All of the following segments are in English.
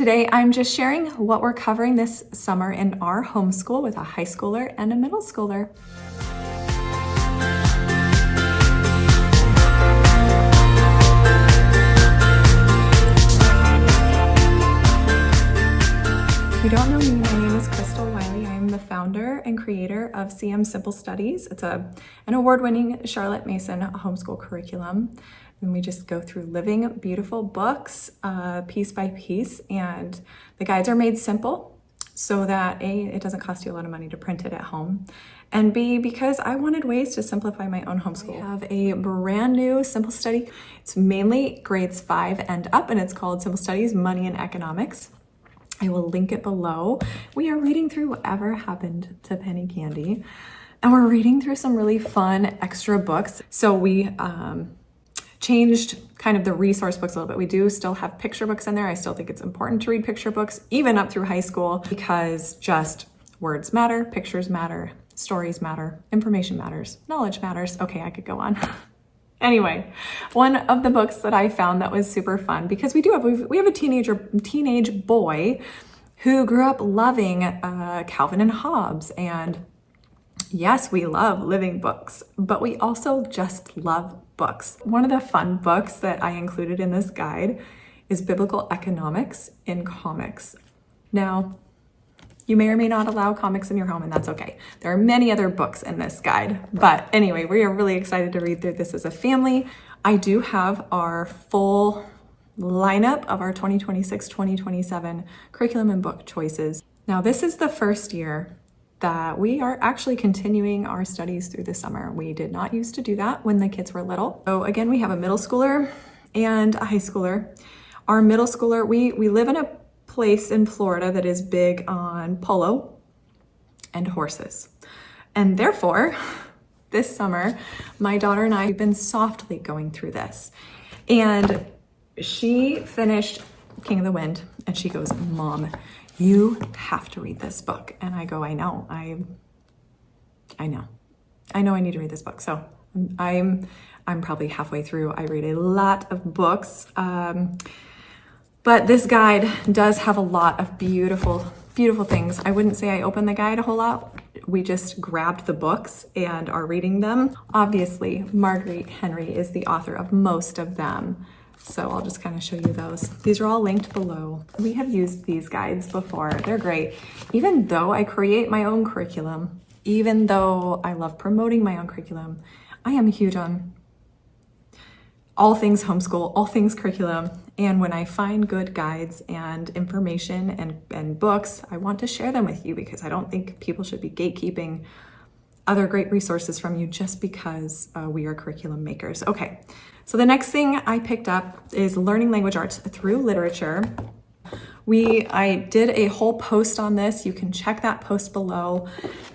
Today, I'm just sharing what we're covering this summer in our homeschool with a high schooler and a middle schooler. If you don't know me, my name is Crystal Wiley. I am the founder and creator of CM Simple Studies. It's an award-winning Charlotte Mason homeschool curriculum. And we just go through living beautiful books piece by piece, and the guides are made simple so that A, it doesn't cost you a lot of money to print it at home, and B, because I wanted ways to simplify my own homeschool. We have a brand new Simple Study. It's mainly grades 5 and up, and it's called Simple Studies Money and Economics. I will link it below. We are reading through Whatever Happened to Penny Candy, and we're reading through some really fun extra books. So we changed kind of the resource books a little bit. We do still have picture books in there. I still think it's important to read picture books, even up through high school, because just words matter, pictures matter, stories matter, information matters, knowledge matters. Okay, I could go on. Anyway, one of the books that I found that was super fun, because we have a teenage boy who grew up loving Calvin and Hobbes, and yes, we love living books, but we also just love books. One of the fun books that I included in this guide is Biblical Economics in Comics. Now, you may or may not allow comics in your home, and that's okay. There are many other books in this guide, but anyway, we are really excited to read through this as a family. I do have our full lineup of our 2026-2027 curriculum and book choices. Now, this is the first year that we are actually continuing our studies through the summer. We did not used to do that when the kids were little. So again, we have a middle schooler and a high schooler. Our middle schooler, we live in a place in Florida that is big on polo and horses. And therefore, this summer, my daughter and I have been softly going through this. And she finished King of the Wind, and she goes, "Mom, you have to read this book." And I go, I know I need to read this book. So I'm probably halfway through. I read a lot of books, but this guide does have a lot of beautiful things. I wouldn't say I opened the guide a whole lot. We just grabbed the books and are reading them. Obviously, Marguerite Henry is the author of most of them, so I'll just kind of show you those. These are all linked below. We have used these guides before. They're great. Even though I create my own curriculum, even though I love promoting my own curriculum, I am huge on all things homeschool, all things curriculum. And when I find good guides and information and books, I want to share them with you, because I don't think people should be gatekeeping other great resources from you just because we are curriculum makers. Okay, so the next thing I picked up is learning language arts through literature. I did a whole post on this. You can check that post below.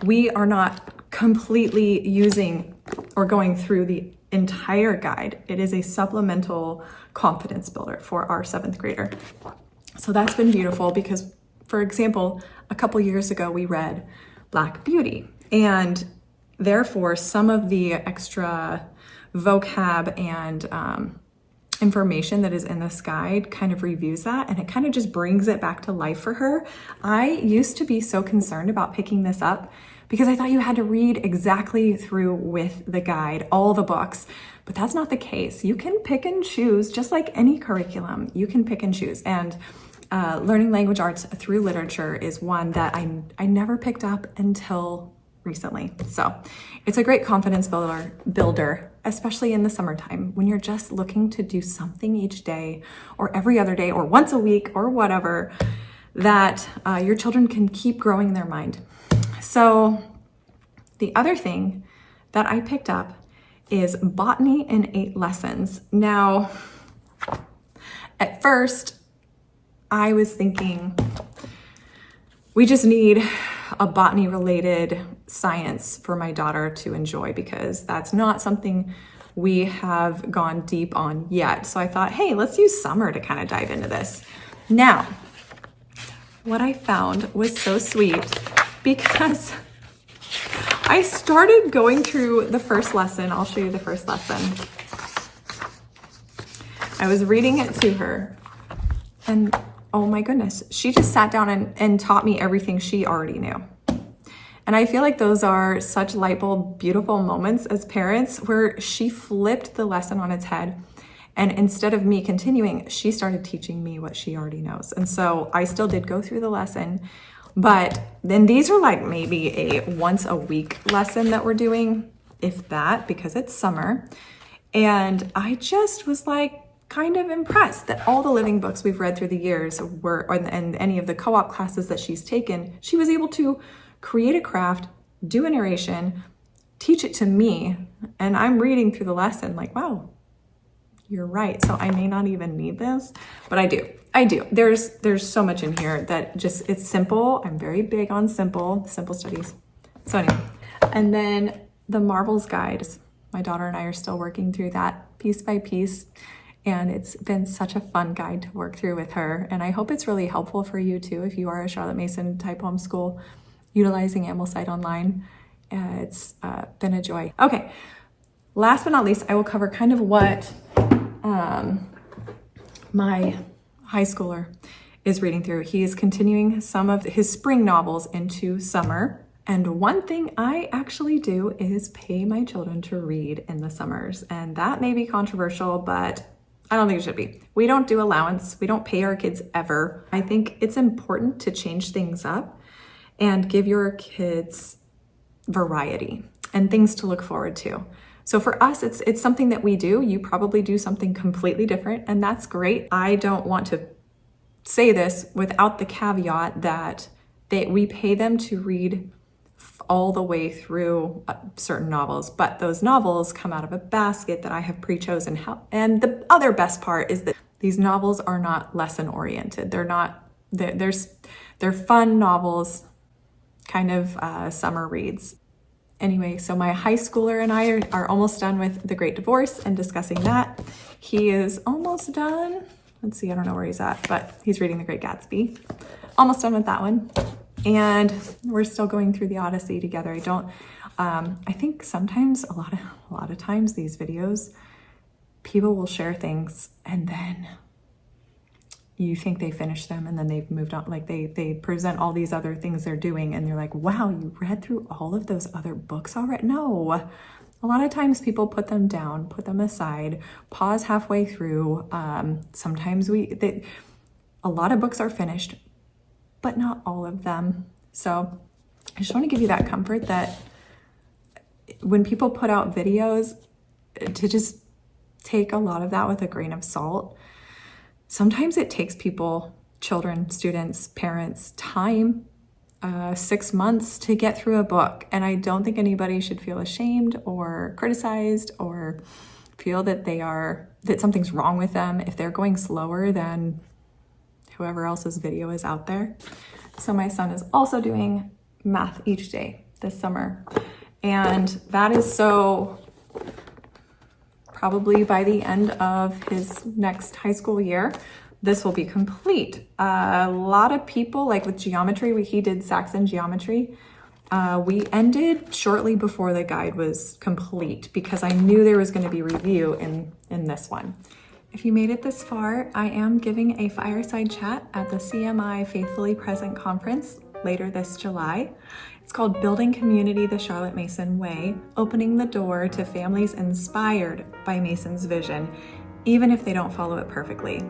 We are not completely using or going through the entire guide. It is a supplemental confidence builder for our 7th grader. So that's been beautiful, because, for example, a couple years ago we read Black Beauty, and therefore some of the extra vocab and information that is in this guide kind of reviews that, and it kind of just brings it back to life for her. I used to be so concerned about picking this up because I thought you had to read exactly through with the guide, all the books, but that's not the case. You can pick and choose, just like any curriculum. You can pick and choose, and learning language arts through literature is one that I never picked up until recently. So it's a great confidence builder, especially in the summertime when you're just looking to do something each day or every other day or once a week or whatever, that your children can keep growing in their mind. So the other thing that I picked up is Botany in 8 Lessons. Now, at first, I was thinking we just need a botany-related science for my daughter to enjoy, because that's not something we have gone deep on yet. So I thought, hey, let's use summer to kind of dive into this. Now, what I found was so sweet, because I started going through the first lesson. I'll show you the first lesson. I was reading it to her, and oh my goodness, she just sat down and taught me everything she already knew. And I feel like those are such light bulb, beautiful moments as parents where she flipped the lesson on its head. And instead of me continuing, she started teaching me what she already knows. And so I still did go through the lesson, but then these are like maybe a once a week lesson that we're doing, if that, because it's summer. And I just was like kind of impressed that all the living books we've read through the years and any of the co-op classes that she's taken, she was able to create a craft, do a narration, teach it to me. And I'm reading through the lesson like, wow, you're right. So I may not even need this, but I do. There's so much in here that just, it's simple. I'm very big on simple studies. So anyway, and then the Marvels guide. My daughter and I are still working through that piece by piece. And it's been such a fun guide to work through with her. And I hope it's really helpful for you too, if you are a Charlotte Mason type homeschool utilizing Ambleside Online. It's been a joy. Okay, last but not least, I will cover kind of what my high schooler is reading through. He is continuing some of his spring novels into summer. And one thing I actually do is pay my children to read in the summers. And that may be controversial, but I don't think it should be. We don't do allowance. We don't pay our kids ever. I think it's important to change things up and give your kids variety and things to look forward to. So for us, it's something that we do. You probably do something completely different, and that's great. I don't want to say this without the caveat that we pay them to read all the way through certain novels, but those novels come out of a basket that I have pre-chosen. And the other best part is that these novels are not lesson oriented. They're fun novels, kind of summer reads. Anyway, so my high schooler and I are almost done with The Great Divorce and discussing that. He is almost done. Let's see, I don't know where he's at, but he's reading The Great Gatsby. Almost done with that one. And we're still going through the Odyssey together. I think sometimes, a lot of times these videos, people will share things and then you think they finished them and then they've moved on. Like they present all these other things they're doing and you're like, wow, you read through all of those other books already? No. A lot of times people put them down, put them aside, pause halfway through. Sometimes a lot of books are finished, but not all of them. So I just want to give you that comfort that when people put out videos, to just take a lot of that with a grain of salt. Sometimes it takes people, children, students, parents, time, 6 months to get through a book. And I don't think anybody should feel ashamed or criticized or feel that that something's wrong with them if they're going slower than whoever else's video is out there. So my son is also doing math each day this summer. And that is so probably by the end of his next high school year, this will be complete. A lot of people, like with geometry, he did Saxon geometry. We ended shortly before the guide was complete because I knew there was going to be review in this one. If you made it this far, I am giving a fireside chat at the CMI Faithfully Present Conference later this July. It's called Building Community the Charlotte Mason Way, opening the door to families inspired by Mason's vision, even if they don't follow it perfectly.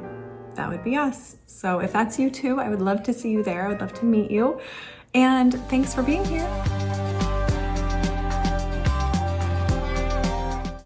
That would be us. So if that's you too, I would love to see you there. I would love to meet you. And thanks for being here.